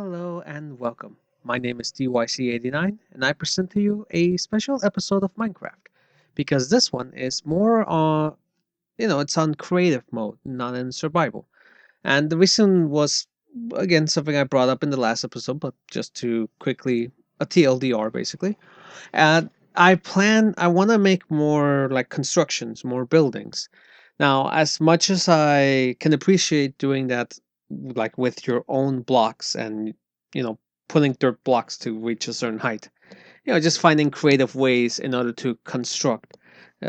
Hello and welcome. My name is DYC89 and I present to you a special episode of Minecraft because this one is more it's on creative mode, not in survival. And the reason was again something I brought up in the last episode, but just to quickly a TLDR basically. And I want to make more like constructions, more buildings. Now, as much as I can appreciate doing that, like with your own blocks and, you know, putting dirt blocks to reach a certain height, just finding creative ways in order to construct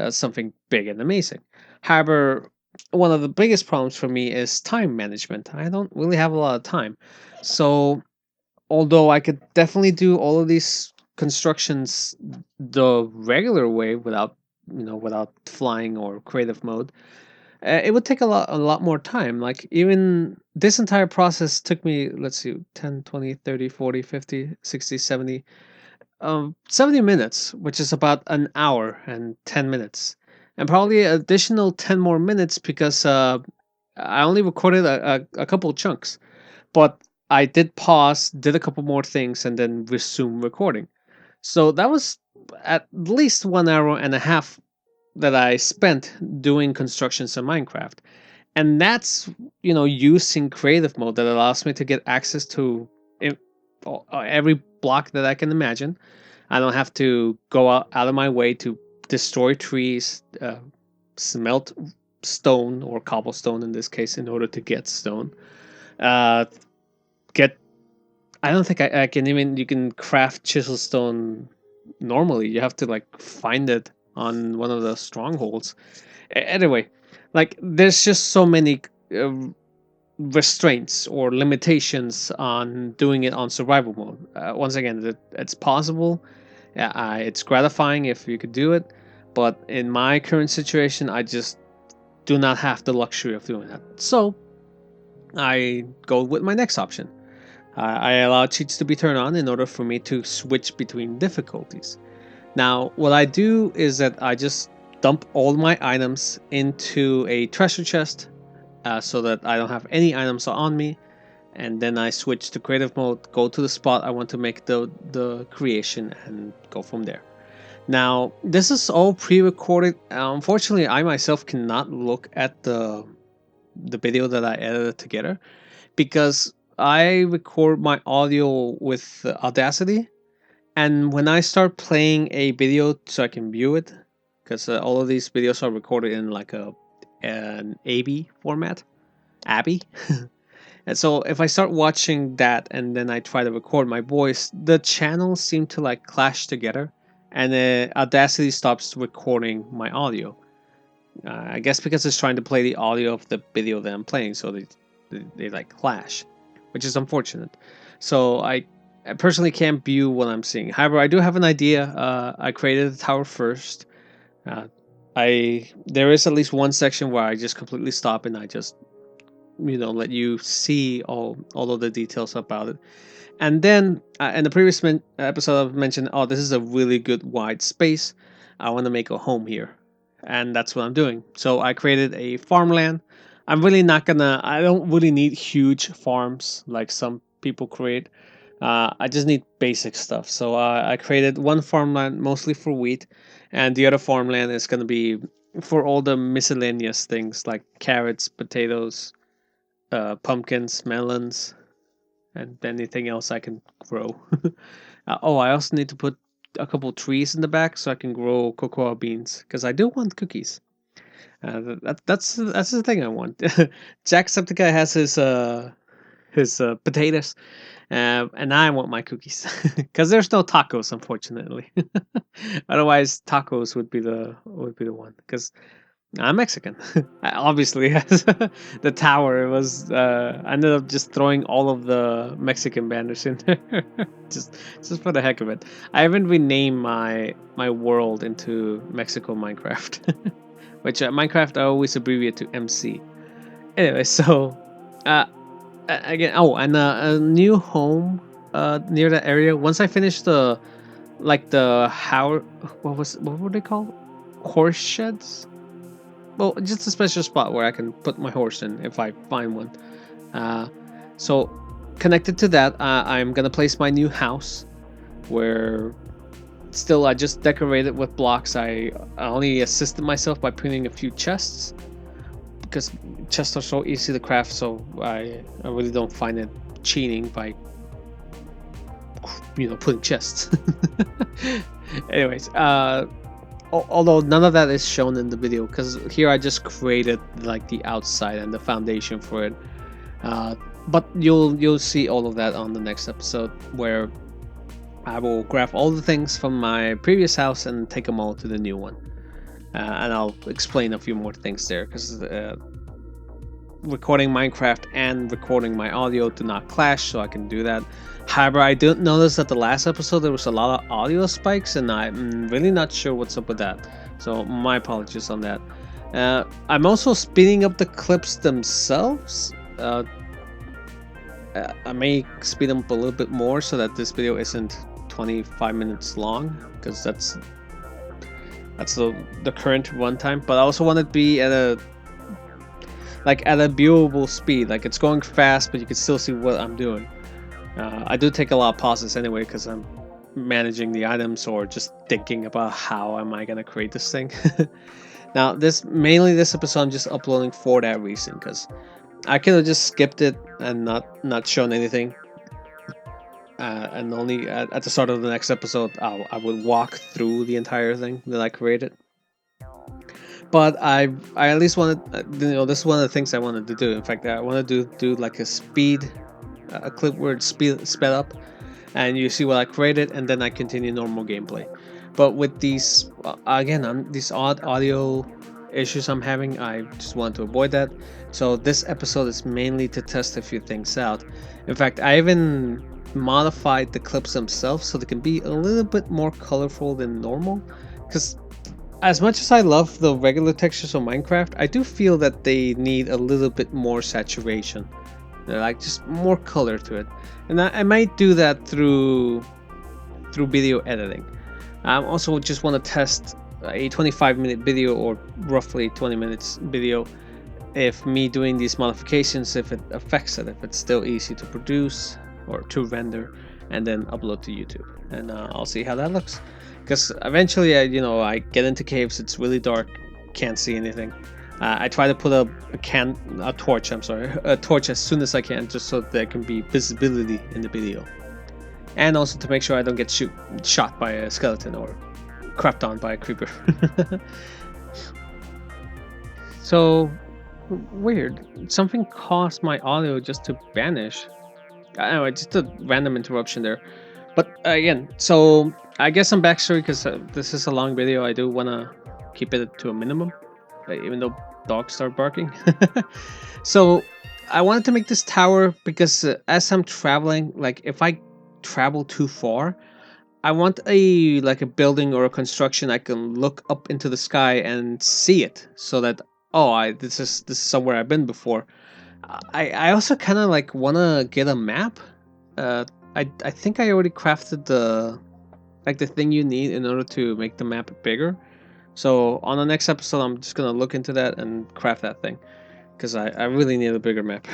something big and amazing. However, one of the biggest problems for me is time management. I don't really have a lot of time. So, although I could definitely do all of these constructions the regular way without without flying or creative mode, it would take a lot more time. Like even this entire process took me, let's see, 10, 20, 30, 40, 50, 60, 70, 70 minutes, which is about an hour and 10 minutes, and probably additional 10 more minutes because I only recorded a couple chunks, but I did pause, did a couple more things, and then resume recording. So that was at least 1 hour and a half that I spent doing constructions in Minecraft. And that's, using creative mode that allows me to get access to e- every block that I can imagine. I don't have to go out of my way to destroy trees, smelt stone or cobblestone in this case in order to get stone. Uh, get I don't think I can even you can craft chisel stone normally. You have to like find it on one of the strongholds. Anyway, like there's just so many uh, restraints or limitations on doing it on survival mode. Once again, it's possible. Yeah, it's gratifying if you could do it, but in my current situation, I just do not have the luxury of doing that. So I go with my next option. I allow cheats to be turned on in order for me to switch between difficulties. Now, what I do is that I just dump all my items into a treasure chest so that I don't have any items on me, and then I switch to creative mode, go to the spot I want to make the creation, and go from there. Now, this is all pre-recorded. Unfortunately, I myself cannot look at the video that I edited together because I record my audio with Audacity, and when I start playing a video so I can view it, because all of these videos are recorded in like an AB format, ABI. And so if I start watching that and then I try to record my voice, the channels seem to like clash together, and Audacity stops recording my audio. I guess because it's trying to play the audio of the video that I'm playing, so they like clash, which is unfortunate. So I personally can't view what I'm seeing. However, I do have an idea. I created the tower first. Uh, I there is at least one section where I just completely stop and I just let you see all of the details about it. And then in the previous episode, I've mentioned, oh, this is a really good wide space. I want to make a home here, and that's what I'm doing. So I created a farmland. I'm really not gonna. I don't really need huge farms like some people create. I just need basic stuff. So I created one farmland mostly for wheat, and the other farmland is gonna be for all the miscellaneous things like carrots, potatoes, pumpkins, melons, and anything else I can grow. Oh, I also need to put a couple trees in the back so I can grow cocoa beans because I do want cookies. That's the thing I want. Jacksepticeye has his potatoes, and I want my cookies because there's no tacos, unfortunately. Otherwise, tacos would be the one because I'm Mexican. Obviously, as the tower was. I ended up just throwing all of the Mexican banners in there, just just for the heck of it. I haven't renamed my world into Mexico Minecraft, which Minecraft I always abbreviate to MC. Anyway, so uh, again, oh, and a new home near that area. Once I finish the like the how what were they called? Horse sheds. Well, just a special spot where I can put my horse in if I find one. Uh, so connected to that, I'm gonna place my new house where still I just decorated with blocks. I only assisted myself by putting a few chests because chests are so easy to craft, so I really don't find it cheating by putting chests. Anyways, although none of that is shown in the video because here I just created like the outside and the foundation for it. Uh, but you'll see all of that on the next episode where I will grab all the things from my previous house and take them all to the new one. And I'll explain a few more things there because recording Minecraft and recording my audio do not clash, so I can do that. However, I did notice that the last episode there was a lot of audio spikes, and I'm really not sure what's up with that. So my apologies on that. I'm also speeding up the clips themselves. I may speed them up a little bit more so that this video isn't 25 minutes long, because that's the current runtime. But I also want it to be at a viewable speed. Like, it's going fast, but you can still see what I'm doing. I do take a lot of pauses anyway because I'm managing the items or just thinking about how am I gonna create this thing. Now, this episode I'm just uploading for that reason, because I could have just skipped it and not shown anything. And only at the start of the next episode, I would walk through the entire thing that I created. But I at least wanted, this is one of the things I wanted to do. In fact, I wanted to do like a clip where it's sped up, and you see what I created, and then I continue normal gameplay. But with these these odd audio issues I'm having, I just want to avoid that. So this episode is mainly to test a few things out. In fact, I even modified the clips themselves so they can be a little bit more colorful than normal, because as much as I love the regular textures of Minecraft, I do feel that they need a little bit more saturation. They're like just more color to it, and I might do that through video editing. I also just want to test a 25-minute video or roughly 20 minutes video, if me doing these modifications, if it affects it, if it's still easy to produce or to render and then upload to YouTube, and I'll see how that looks. Because eventually, I get into caves. It's really dark, can't see anything. I try to put a torch as soon as I can, just so there can be visibility in the video, and also to make sure I don't get shot by a skeleton or crapped on by a creeper. So weird. Something caused my audio just to vanish. Anyway, just a random interruption there. But again, so I guess some backstory, because this is a long video. I do want to keep it to a minimum, even though dogs start barking. So I wanted to make this tower because as I'm traveling, like if I travel too far, I want a building or a construction I can look up into the sky and see it, so that this is somewhere I've been before. I also kind of want to get a map. Uh, I think I already crafted the thing you need in order to make the map bigger. So on the next episode, I'm just gonna look into that and craft that thing, because I really need a bigger map.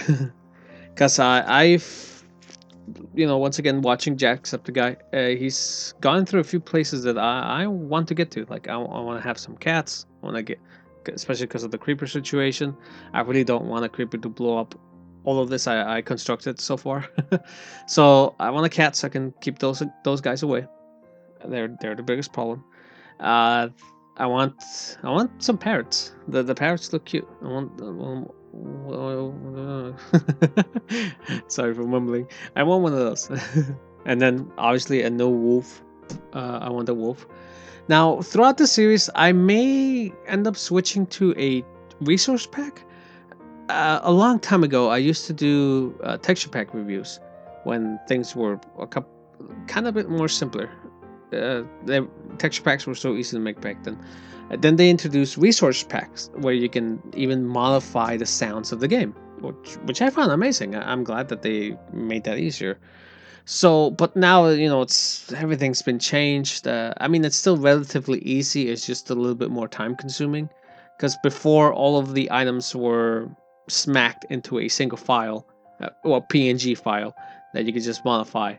Because I've once again watching Jacksepticeye, he's gone through a few places that I want to get to. Like I want to have some cats. I want to get, especially because of the creeper situation. I really don't want a creeper to blow up all of this I constructed so far. So I want a cat so I can keep those guys away. They're the biggest problem. Uh, I want some parrots. The parrots look cute. Sorry for mumbling. I want one of those. And then obviously a no wolf. I want a wolf. Now throughout the series, I may end up switching to a resource pack. A long time ago, I used to do texture pack reviews when things were kind of a bit more simpler. The texture packs were so easy to make back then. Then they introduced resource packs where you can even modify the sounds of the game, which I found amazing. I'm glad that they made that easier. So, but now it's everything's been changed. I mean, it's still relatively easy. It's just a little bit more time consuming, because before all of the items were smacked into a single file, or PNG file. that you could just modify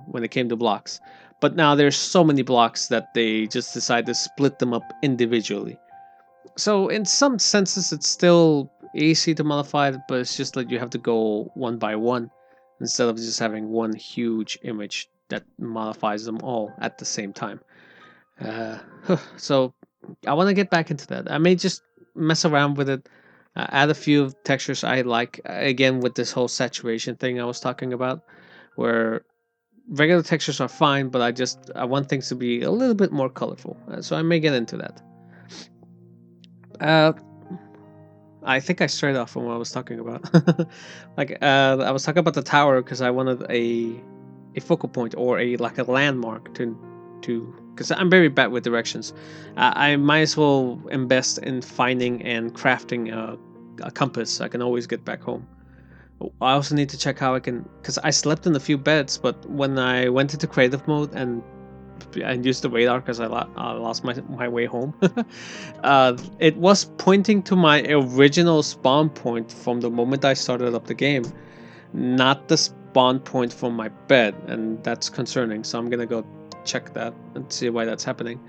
when it came to blocks. But now there's so many blocks that they just decide to split them up individually. So in some senses, it's still easy to modify it, but it's just that you have to go one by one instead of just having one huge image that modifies them all at the same time. Uh, so I want to get back into that. I may just mess around with it, add a few textures I like. Again, with this whole saturation thing I was talking about, where regular textures are fine, but I want things to be a little bit more colorful. So I may get into that. Uh, I think I strayed off from what I was talking about. I was talking about the tower because I wanted a focal point or a like a landmark to because I'm very bad with directions. I might as well invest in finding and crafting a compass. I can always get back home. I also need to check how I can because I slept in a few beds, but when I went into creative mode and used the radar because I lost my way home. It was pointing to my original spawn point from the moment I started up the game, not the spawn point from my bed, and that's concerning. So I'm gonna go check that and see why that's happening.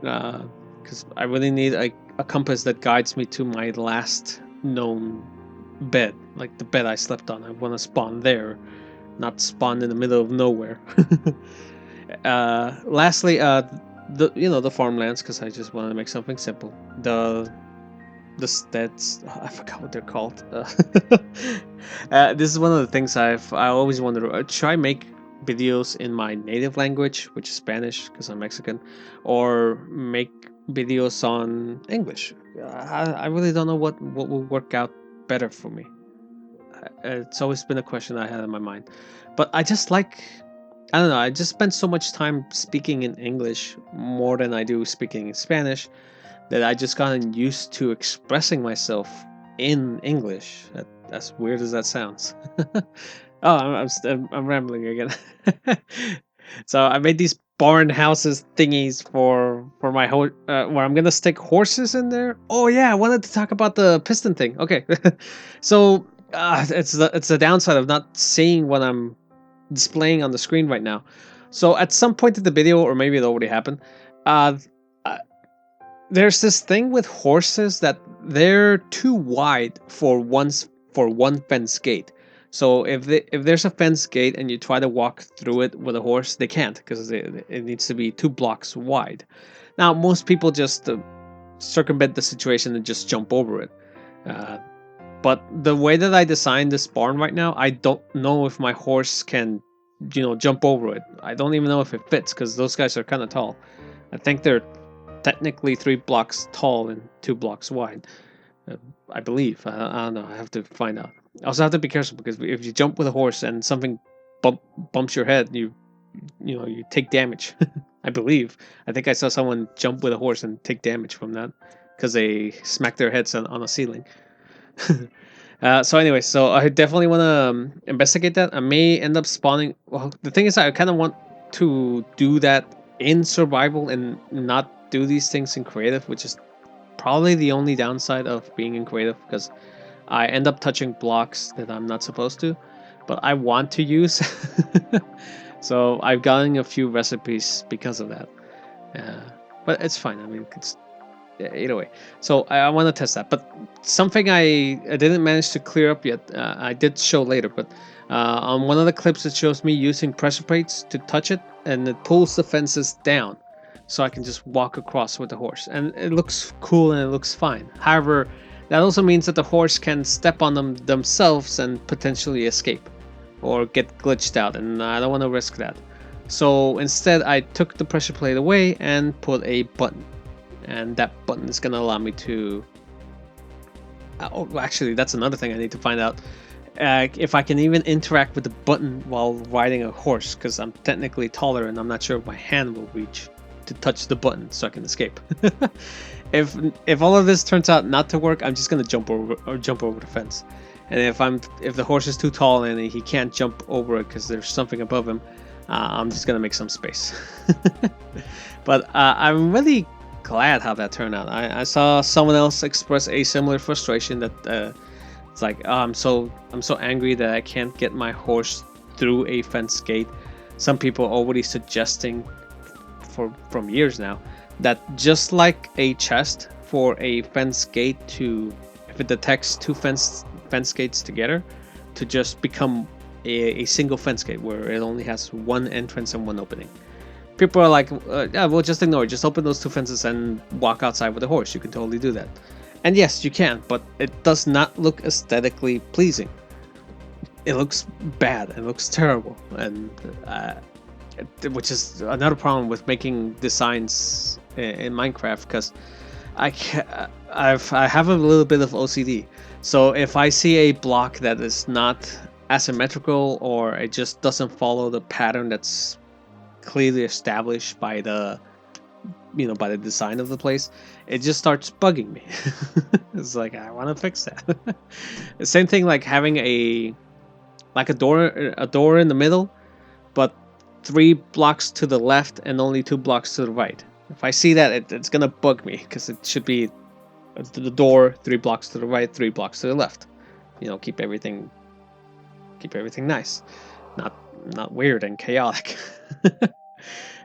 Because I really need a compass that guides me to my last known bed, like the bed I slept on. I want to spawn there, not spawn in the middle of nowhere. Lastly, the farmlands because I just wanted to make something simple. The steads, I forgot what they're called. This is one of the things I always wanted to try make videos in my native language, which is Spanish because I'm Mexican, or make videos on English. I really don't know what will work out better for me. It's always been a question I had in my mind, but I don't know. I just spend so much time speaking in English more than I do speaking in Spanish that I just gotten used to expressing myself in English. As weird as that sounds. Oh, I'm rambling again. So I made these barn houses thingies for my where I'm gonna stick horses in there. Oh yeah, I wanted to talk about the piston thing. Okay, so it's the downside of not seeing what I'm displaying on the screen right now. So at some point in the video, or maybe it already happened, uh, uh, there's this thing with horses that they're too wide for one fence gate. So if there's a fence gate and you try to walk through it with a horse, they can't because it needs to be 2 blocks wide. Now most people just circumvent the situation and just jump over it. Uh, but the way that I designed this barn right now, I don't know if my horse can, jump over it. I don't even know if it fits because those guys are kind of tall. I think they're technically 3 blocks tall and 2 blocks wide. Uh, I believe. I don't know. I have to find out. I also have to be careful because if you jump with a horse and something bumps your head, you take damage. I believe. I think I saw someone jump with a horse and take damage from that because they smacked their heads on a ceiling. So anyway, so I definitely want to investigate that. I may end up spawning. Well, the thing is, I kind of want to do that in survival and not do these things in creative, which is probably the only downside of being in creative because I end up touching blocks that I'm not supposed to, but I want to use. So I've gotten a few recipes because of that. But it's fine. I mean, it's either way. So I want to test that. But something I didn't manage to clear up yet. I did show later, but on one of the clips it shows me using pressure plates to touch it, and it pulls the fences down, so I can just walk across with the horse, and it looks cool and it looks fine. However, that also means that the horse can step on them themselves and potentially escape, or get glitched out, and I don't want to risk that. So instead, I took the pressure plate away and put a button, and that button is going to allow me to oh, actually that's another thing I need to find out, if I can even interact with the button while riding a horse, because I'm technically taller and I'm not sure if my hand will reach to touch the button so I can escape. If all of this turns out not to work, I'm just going to jump over the fence. And if the horse is too tall and he can't jump over it because there's something above him, I'm just going to make some space. But I'm really glad how that turned out. I saw someone else express a similar frustration that it's like, oh, I'm so angry that I can't get my horse through a fence gate. Some people are already suggesting from years now that just like a chest for a fence gate to, if it detects two fence gates together, to just become a single fence gate where it only has one entrance and one opening. People are like, yeah, well, just ignore it. Just open those two fences and walk outside with a horse. You can totally do that. And yes, you can, but it does not look aesthetically pleasing. It looks bad. It looks terrible, and which is another problem with making designs in Minecraft, because I have a little bit of OCD. So if I see a block that is not asymmetrical, or it just doesn't follow the pattern that's clearly established by the by the design of the place, it just starts bugging me. It's like, I want to fix that. The same thing like having a door in the middle, but 3 blocks to the left and only 2 blocks to the right. If I see that, it's gonna bug me, because it should be the door 3 blocks to the right, 3 blocks to the left. Keep everything nice, not weird and chaotic.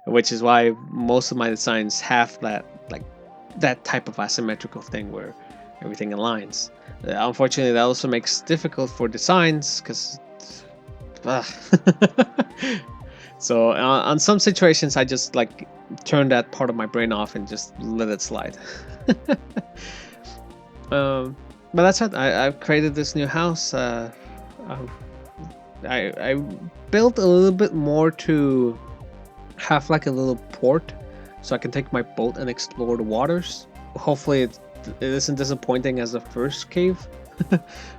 Which is why most of my designs have that type of asymmetrical thing where everything aligns. Unfortunately, that also makes it difficult for designs, because so on some situations I just turn that part of my brain off and just let it slide. But that's it. I've created this new house. I built a little bit more to have like a little port, so I can take my boat and explore the waters. Hopefully it isn't disappointing as the first cave,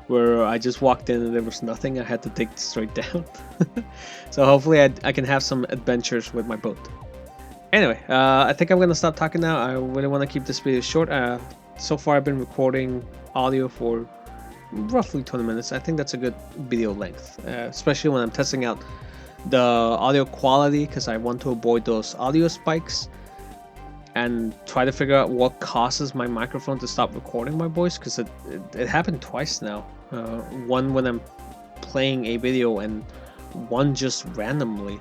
where I just walked in and there was nothing. I had to dig straight down. So hopefully I can have some adventures with my boat. Anyway, I think I'm gonna stop talking now. I really want to keep this video short. So far I've been recording audio for roughly 20 minutes. I think that's a good video length, especially when I'm testing out the audio quality, because I want to avoid those audio spikes and try to figure out what causes my microphone to stop recording my voice, because it happened twice now. One when I'm playing a video, and one just randomly.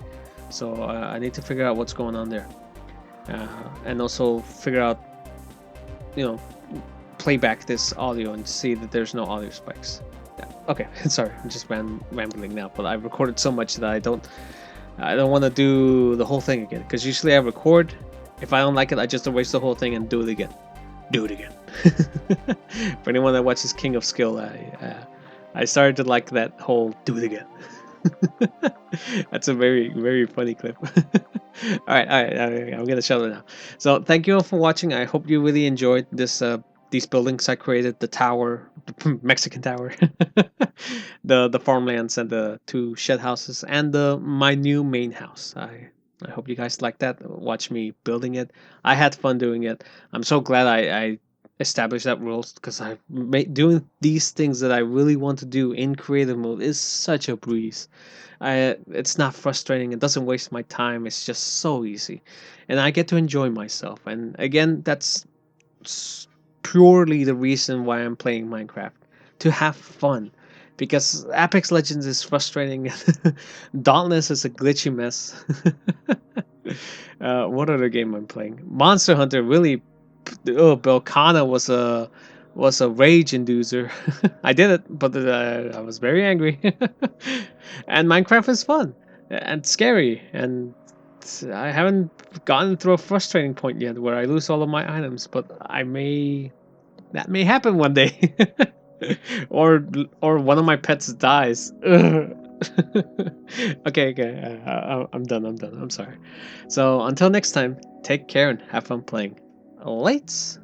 So I need to figure out what's going on there, and also figure out, play back this audio and see that there's no audio spikes. Yeah. Okay, sorry, I'm just rambling now, but I've recorded so much that I don't want to do the whole thing again, because usually I record. If I don't like it, I just erase the whole thing and do it again. For anyone that watches King of Skill, I started to like that whole do it again. That's a very, very funny clip. All right, I'm gonna shut it now. So thank you all for watching. I hope you really enjoyed these buildings I created: the tower, the Mexican tower, the farmlands, and the 2 shed houses, and my new main house. I hope you guys like that. Watch me building it. I had fun doing it. I'm so glad I established that rules, because doing these things that I really want to do in creative mode is such a breeze. It's not frustrating. It doesn't waste my time. It's just so easy, and I get to enjoy myself. And again, that's purely the reason why I'm playing Minecraft, to have fun. Because Apex Legends is frustrating. Dauntless is a glitchy mess. What other game I'm playing? Monster Hunter really. Oh, Belcana was a rage inducer. I did it, but I was very angry. And Minecraft is fun and scary, and I haven't gotten through a frustrating point yet where I lose all of my items. But that may happen one day. or one of my pets dies. Okay. I'm done. I'm sorry. So until next time, take care and have fun playing. Lights.